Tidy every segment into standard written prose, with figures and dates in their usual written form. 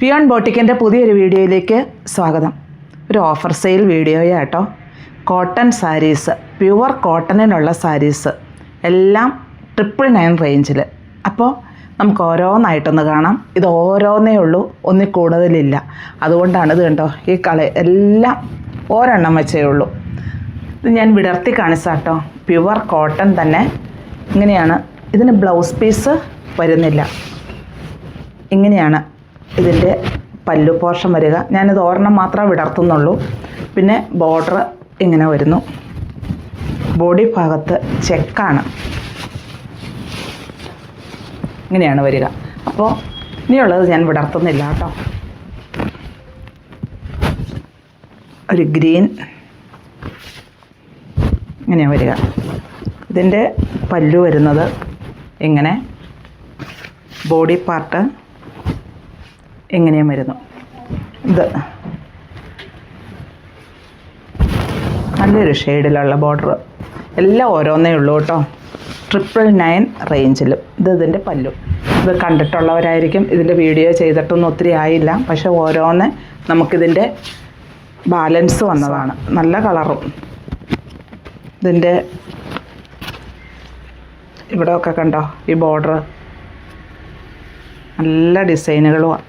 ഫിയോൺ ബോട്ടിക്കിൻ്റെ പുതിയൊരു വീഡിയോയിലേക്ക് സ്വാഗതം. ഒരു ഓഫർ സെയിൽ വീഡിയോയാട്ടോ. കോട്ടൺ സാരീസ്, പ്യുവർ കോട്ടണിനുള്ള സാരീസ് എല്ലാം 999 റേഞ്ചിൽ. അപ്പോൾ നമുക്ക് ഓരോന്നായിട്ടൊന്ന് കാണാം. ഇത് ഓരോന്നേ ഉള്ളൂ, ഒന്നിൽ കൂടുതലില്ല. അതുകൊണ്ടാണ് ഇത് കണ്ടോ, ഈ എല്ലാം ഒരെണ്ണം വെച്ചേ ഉള്ളൂ. ഇത് ഞാൻ വിടർത്തി കാണിച്ചാട്ടോ. പ്യുവർ കോട്ടൺ തന്നെ. ഇങ്ങനെയാണ്. ഇതിന് ബ്ലൗസ് പീസ് വരുന്നില്ല. ഇങ്ങനെയാണ് ഇതിൻ്റെ പല്ലു പോർഷൻ വരിക. ഞാനിത് ഒരെണ്ണം മാത്രമേ വിടർത്തുന്നുള്ളൂ. പിന്നെ ബോർഡർ ഇങ്ങനെ വരുന്നു. ബോഡി ഭാഗത്ത് ചെക്കാണ്. ഇങ്ങനെയാണ് വരിക. അപ്പോൾ ഇനിയുള്ളത് ഞാൻ വിടർത്തുന്നില്ല കേട്ടോ. ഒരു ഗ്രീൻ ഇങ്ങനെയാണ് വരിക. ഇതിൻ്റെ പല്ലു വരുന്നത് ഇങ്ങനെ, ബോഡി പാർട്ട് എങ്ങനെയും വരുന്നു. ഇത് നല്ലൊരു ഷെയ്ഡിലുള്ള ബോർഡർ. എല്ലാം ഓരോന്നേ ഉള്ളൂ കേട്ടോ. 999 റേഞ്ചിലും. ഇതിൻ്റെ പല്ലു. ഇത് കണ്ടിട്ടുള്ളവരായിരിക്കും. ഇതിൻ്റെ വീഡിയോ ചെയ്തിട്ടൊന്നും ഒത്തിരി ആയില്ല. പക്ഷെ ഓരോന്ന് നമുക്കിതിൻ്റെ ബാലൻസ് വന്നതാണ്. നല്ല കളറും. ഇതിൻ്റെ ഇവിടെയൊക്കെ കണ്ടോ, ഈ ബോർഡർ നല്ല ഡിസൈനുകളുമാണ്.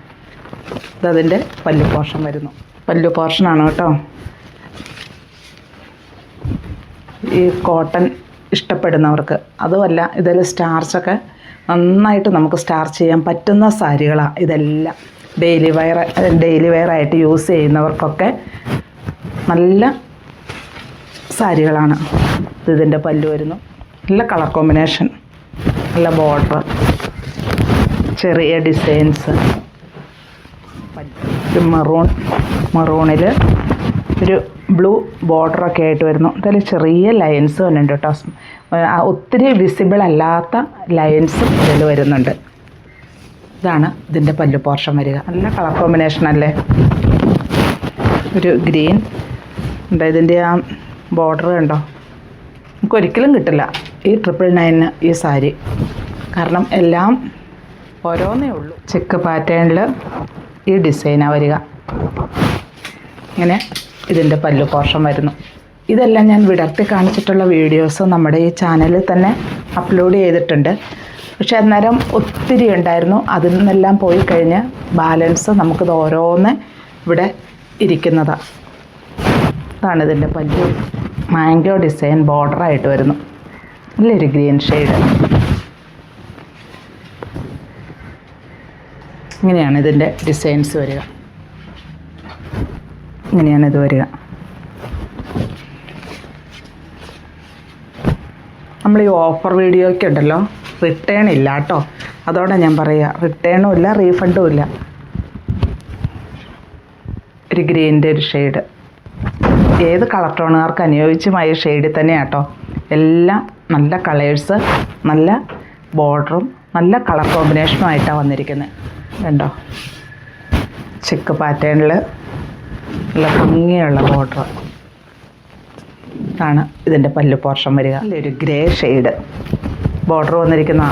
ഇതതിൻ്റെ പല്ലു പോർഷൻ വരുന്നു. പല്ലു പോർഷനാണ് കേട്ടോ. ഈ കോട്ടൺ ഇഷ്ടപ്പെടുന്നവർക്ക്, അതുമല്ല ഇതിൽ സ്റ്റാർച്ചൊക്കെ നന്നായിട്ട് നമുക്ക് സ്റ്റാർച്ച് ചെയ്യാൻ പറ്റുന്ന സാരികളാണ് ഇതെല്ലാം. ഡെയിലി വെയറായിട്ട് യൂസ് ചെയ്യുന്നവർക്കൊക്കെ നല്ല സാരികളാണ്. ഇതിൻ്റെ പല്ലു വരുന്നു. നല്ല കളർ കോമ്പിനേഷൻ, നല്ല ബോർഡർ, ചെറിയ ഡിസൈൻസ്. ഒരു മറൂണിൽ ഒരു ബ്ലൂ ബോർഡറൊക്കെ ആയിട്ട് വരുന്നു. അതിൽ ചെറിയ ലൈൻസ് വന്നിട്ടുണ്ട് കേട്ടോ. ഒത്തിരി വിസിബിൾ അല്ലാത്ത ലൈൻസ് ഇതിൽ വരുന്നുണ്ട്. ഇതാണ് ഇതിൻ്റെ പല്ലു പോർഷൻ വരിക. നല്ല കളർ കോമ്പിനേഷൻ അല്ലേ. ഒരു ഗ്രീൻ ഉണ്ട്. ഇതിൻ്റെ ആ ബോർഡർ കണ്ടോ, നമുക്കൊരിക്കലും കിട്ടില്ല ഈ 999 ഈ സാരി. കാരണം എല്ലാം ഓരോന്നേ ഉള്ളൂ. ചെക്ക് പാറ്റേണിൽ ഈ ഡിസൈനാണ് വരിക. ഇങ്ങനെ ഇതിൻ്റെ പല്ലു പോർഷൻ വരുന്നു. ഇതെല്ലാം ഞാൻ വിടർത്തി കാണിച്ചിട്ടുള്ള വീഡിയോസ് നമ്മുടെ ഈ ചാനലിൽ തന്നെ അപ്ലോഡ് ചെയ്തിട്ടുണ്ട്. പക്ഷെ അന്നേരം ഒത്തിരി ഉണ്ടായിരുന്നു. അതിൽ നിന്നെല്ലാം പോയി കഴിഞ്ഞ് ബാലൻസ് നമുക്കിത് ഓരോന്ന് ഇവിടെ ഇരിക്കുന്നതാണ്. ഇതാണ് ഇതിൻ്റെ പല്ലു. മാംഗോ ഡിസൈൻ ബോർഡറായിട്ട് വരുന്നു. നല്ലൊരു ഗ്രീൻ ഷെയ്ഡ്. ഇങ്ങനെയാണ് ഇതിൻ്റെ ഡിസൈൻസ് വരിക. ഇങ്ങനെയാണ് ഇത് വരിക. നമ്മൾ ഈ ഓഫർ വീഡിയോയ്ക്ക് ഉണ്ടല്ലോ, റിട്ടേൺ ഇല്ല കേട്ടോ. അതോടെ ഞാൻ പറയുക, റിട്ടേണും ഇല്ല, റീഫണ്ടും ഇല്ല. ഒരു ഗ്രീനിൻ്റെ ഒരു ഷെയ്ഡ്. ഏത് കളർ ടോണുകാർക്ക് അനുയോജ്യമായ ഷെയ്ഡിൽ തന്നെയാണ് കേട്ടോ. എല്ലാം നല്ല കളേഴ്സ്, നല്ല ബോർഡറും നല്ല കളർ കോമ്പിനേഷനും ആയിട്ടാണ് വന്നിരിക്കുന്നത്. കണ്ടോ, ചെക്ക് പാറ്റേണിൽ നല്ല ഭംഗിയുള്ള ബോർഡർ. ഇതാണ് ഇതിൻ്റെ പല്ലു പോർഷൻ വരിക. നല്ലൊരു ഗ്രേ ഷെയ്ഡ് ബോർഡർ വന്നിരിക്കുന്ന.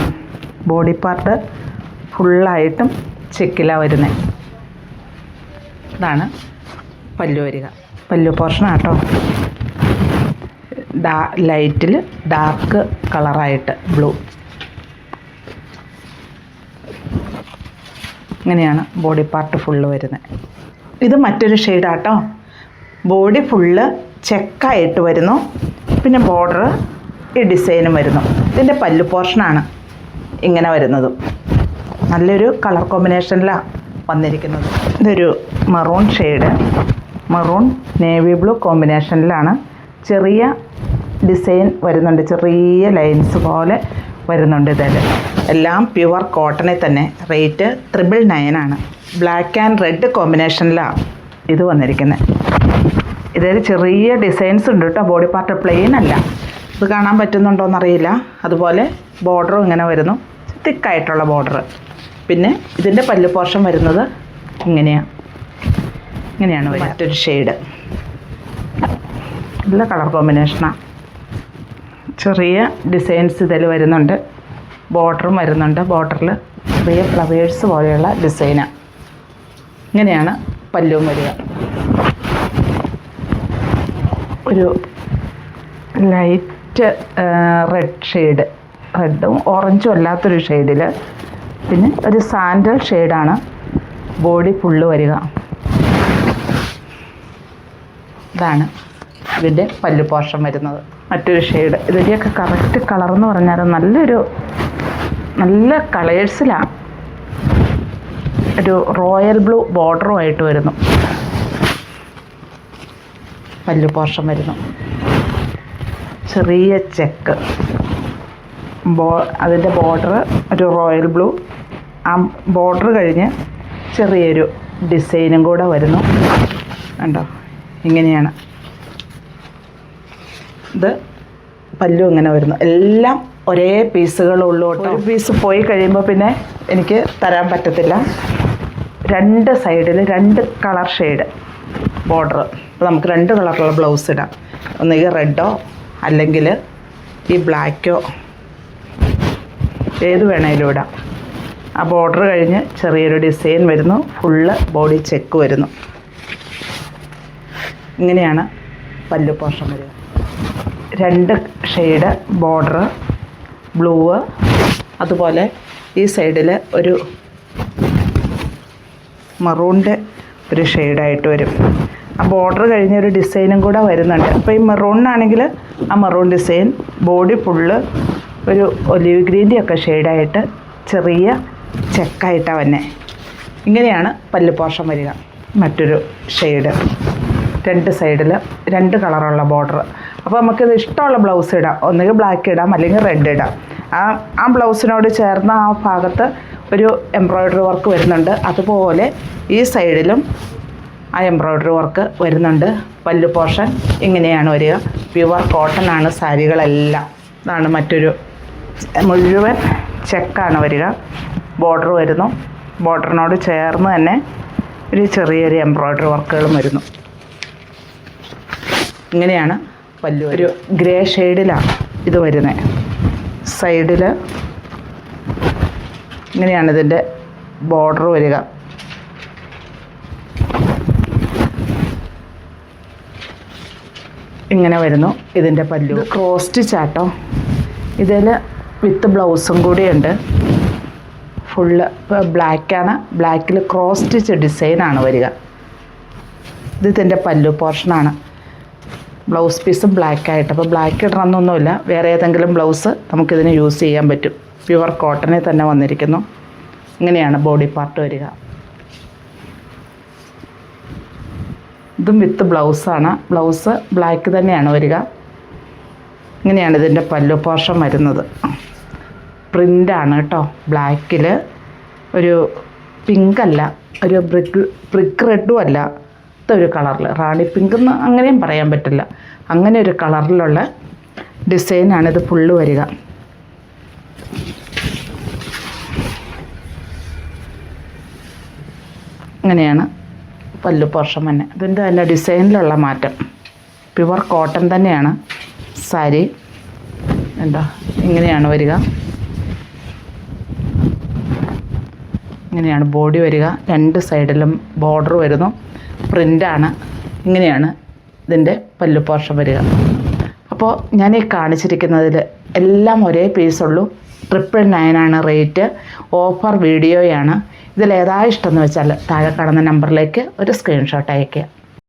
ബോഡി പാർട്ട് ഫുള്ളായിട്ടും ചെക്കിലാണ് വരുന്നത്. ഇതാണ് പല്ലു വരിക. പല്ലു പോർഷനാട്ടോ. ലൈറ്റിൽ ഡാർക്ക് കളറായിട്ട് ബ്ലൂ. ഇങ്ങനെയാണ് ബോഡി പാർട്ട് ഫുള്ള് വരുന്നത്. ഇത് മറ്റൊരു ഷെയ്ഡാട്ടോ. ബോഡി ഫുള്ള് ചെക്കായിട്ട് വരുന്നു. പിന്നെ ബോർഡർ ഈ ഡിസൈനും വരുന്നു. ഇതിൻ്റെ പല്ലു പോർഷനാണ് ഇങ്ങനെ വരുന്നതും. നല്ലൊരു കളർ കോമ്പിനേഷനിലാണ് വന്നിരിക്കുന്നത്. ഇതൊരു maroon shade, maroon navy blue കോമ്പിനേഷനിലാണ്. ചെറിയ ഡിസൈൻ വരുന്നുണ്ട്, ചെറിയ ലൈൻസ് പോലെ വരുന്നുണ്ട്. ഇതിൽ എല്ലാം പ്യുവർ കോട്ടണിൽ തന്നെ. റേറ്റ് 999 ആണ്. ബ്ലാക്ക് ആൻഡ് റെഡ് കോമ്പിനേഷനിലാണ് ഇത് വന്നിരിക്കുന്നത്. ഇതിൽ ചെറിയ ഡിസൈൻസ് ഉണ്ട് കേട്ടോ. ബോഡി പാർട്ട് പ്ലെയിൻ അല്ല. ഇത് കാണാൻ പറ്റുന്നുണ്ടോയെന്നറിയില്ല. അതുപോലെ ബോർഡറും ഇങ്ങനെ വരുന്നു, തിക്കായിട്ടുള്ള ബോർഡർ. പിന്നെ ഇതിൻ്റെ പല്ലു പോർഷൻ വരുന്നത് ഇങ്ങനെയാണ് വരിക. മറ്റൊരു ഷെയ്ഡ്. നല്ല കളർ കോമ്പിനേഷനാണ്. ചെറിയ ഡിസൈൻസ് ഇതിൽ വരുന്നുണ്ട്. ബോർഡറും വരുന്നുണ്ട്. ബോർഡറിൽ ചെറിയ ഫ്ലവേഴ്സ് പോലെയുള്ള ഡിസൈനാണ്. ഇങ്ങനെയാണ് പല്ലും വരിക. ഒരു ലൈറ്റ് റെഡ് ഷെയ്ഡ്, റെഡും ഓറഞ്ചും അല്ലാത്തൊരു ഷെയ്ഡിൽ, പിന്നെ ഒരു സാൻഡൽ ഷെയ്ഡാണ് ബോഡി ഫുള്ള് വരിക. ഇതാണ് ഇതിൻ്റെ പല്ലു പോർഷൻ വരുന്നത്. മറ്റൊരു ഷെയ്ഡ്, ഇതിൻ്റെയൊക്കെ കറക്റ്റ് കളർ എന്ന് പറഞ്ഞാൽ നല്ല കളേഴ്സിലാണ്. ഒരു റോയൽ ബ്ലൂ ബോർഡറുമായിട്ട് വരുന്നു പല്ലു പോർഷൻ വരുന്നു. ചെറിയ ചെക്ക്, അതിൻ്റെ ബോർഡർ ഒരു റോയൽ ബ്ലൂ, ആ ബോർഡർ കഴിഞ്ഞ് ചെറിയൊരു ഡിസൈനും കൂടെ വരുന്നു. കണ്ടോ, ഇങ്ങനെയാണ് ഇത് പല്ലു ഇങ്ങനെ വരുന്നു. എല്ലാം ഒരേ പീസുകളുള്ളൂ കേട്ടോ. ഒരു പീസ് പോയി കഴിയുമ്പോൾ പിന്നെ എനിക്ക് തരാൻ പറ്റത്തില്ല. രണ്ട് സൈഡിൽ 2 കളർ ഷെയ്ഡ് ബോർഡർ. അപ്പോൾ നമുക്ക് 2 കളറുള്ള ബ്ലൗസ് ഇടാം. ഒന്നുകിൽ റെഡോ അല്ലെങ്കിൽ ഈ ബ്ലാക്കോ, ഏത് വേണേലും ഇടാം. ആ ബോർഡർ കഴിഞ്ഞ് ചെറിയൊരു ഡിസൈൻ വരുന്നു. ഫുള്ള് ബോഡി ചെക്ക് വരുന്നു. ഇങ്ങനെയാണ് പല്ലു പോർഷൻ വരിക. 2 ഷെയ്ഡ് ബോർഡർ, ബ്ലൂ, അതുപോലെ ഈ സൈഡിൽ ഒരു മറൂണിൻ്റെ ഒരു ഷെയ്ഡായിട്ട് വരും. ആ ബോർഡർ കഴിഞ്ഞ ഒരു ഡിസൈനും കൂടെ വരുന്നുണ്ട്. അപ്പോൾ ഈ മെറൂണിനാണെങ്കിൽ ആ മെറൂൺ ഡിസൈൻ, ബോഡി ഫുള്ള് ഒരു ഒലിവ് ഗ്രീൻ്റെ ഒക്കെ ഷെയ്ഡായിട്ട് ചെറിയ ചെക്കായിട്ടാണ് വന്നെ. ഇങ്ങനെയാണ് പല്ലു പോർഷൻ വരിക. മറ്റൊരു ഷെയ്ഡ്, 2 സൈഡിൽ 2 കളറുള്ള ബോർഡർ. അപ്പോൾ നമുക്കിത് ഇഷ്ടമുള്ള ബ്ലൗസ് ഇടാം. ഒന്നുകിൽ ബ്ലാക്ക് ഇടാം അല്ലെങ്കിൽ റെഡ് ഇടാം. ആ ബ്ലൗസിനോട് ചേർന്ന ആ ഭാഗത്ത് ഒരു എംബ്രോയ്ഡറി വർക്ക് വരുന്നുണ്ട്. അതുപോലെ ഈ സൈഡിലും ആ എംബ്രോയ്ഡറി വർക്ക് വരുന്നുണ്ട്. പല്ലു പോർഷൻ ഇങ്ങനെയാണ് വരിക. പ്യുവർ കോട്ടൺ ആണ് സാരികളെല്ലാം. ഇതാണ് മറ്റൊരു മുഴുവൻ ചെക്കാണ് വരിക. ബോർഡർ വരുന്നു. ബോർഡറിനോട് ചേർന്ന് തന്നെ ഒരു ചെറിയൊരു എംബ്രോയ്ഡറി വർക്കുകളും വരുന്നു. ഇങ്ങനെയാണ് പല്ലു. ഒരു ഗ്രേ ഷെയ്ഡിലാണ് ഇത് വരുന്നത്. സൈഡിൽ ഇങ്ങനെയാണ് ഇതിൻ്റെ ബോർഡർ വരിക. ഇങ്ങനെ വരുന്നു ഇതിൻ്റെ പല്ലു. ക്രോസ് സ്റ്റിച്ചാട്ടോ. ഇതിൽ വിത്ത് ബ്ലൗസും കൂടിയുണ്ട്. ഫുള്ള് ബ്ലാക്കാണ്. ബ്ലാക്കിൽ ക്രോസ് സ്റ്റിച്ച് ഡിസൈനാണ് വരിക. ഇത് ഇതിൻ്റെ പല്ലു പോർഷനാണ്. ബ്ലൗസ് പീസും ബ്ലാക്കായിട്ട്. അപ്പോൾ ബ്ലാക്ക് ഇടണമെന്നൊന്നുമില്ല. വേറെ ഏതെങ്കിലും ബ്ലൗസ് നമുക്കിതിന് യൂസ് ചെയ്യാൻ പറ്റും. പ്യുവർ കോട്ടണിൽ തന്നെ വന്നിരിക്കുന്നു. ഇങ്ങനെയാണ് ബോഡി പാർട്ട് വരിക. ഇതും വിത്ത് ബ്ലൗസാണ്. ബ്ലൗസ് ബ്ലാക്ക് തന്നെയാണ് വരിക. ഇങ്ങനെയാണ് ഇതിൻ്റെ പല്ലു പോർഷൻ വരുന്നത്. പ്രിൻ്റാണ് കേട്ടോ. ബ്ലാക്കിൽ ഒരു പിങ്കല്ല, ഒരു ബ്രിക്ക് റെഡും അല്ല, ഒരു കളറിൽ റാണി പിങ്ക് എന്ന് അങ്ങനെയും പറയാൻ പറ്റില്ല. അങ്ങനെ ഒരു കളറിലുള്ള ഡിസൈനാണിത് ഫുള്ള് വരിക. ഇങ്ങനെയാണ് പല്ലു പോർഷൻ തന്നെ. ഇതിൻ്റെ തന്നെ ഡിസൈനിലുള്ള മാറ്റം. പ്യുവർ കോട്ടൺ തന്നെയാണ് സാരി. എന്താ ഇങ്ങനെയാണ് വരിക. ഇങ്ങനെയാണ് ബോഡി വരിക. 2 സൈഡിലും ബോർഡർ വരുന്നു. പ്രിൻ്റാണ്. ഇങ്ങനെയാണ് ഇതിൻ്റെ പല്ലു പോർഷൻ വരിക. അപ്പോൾ ഞാൻ ഈ കാണിച്ചിരിക്കുന്നതിൽ എല്ലാം ഒരേ പീസുള്ളൂ. 999 റേറ്റ്. ഓഫർ വീഡിയോയാണ്. ഇതിലേതാ ഇഷ്ടമെന്ന് വെച്ചാൽ താഴെ കാണുന്ന നമ്പറിലേക്ക് ഒരു സ്ക്രീൻഷോട്ട് അയയ്ക്കുക.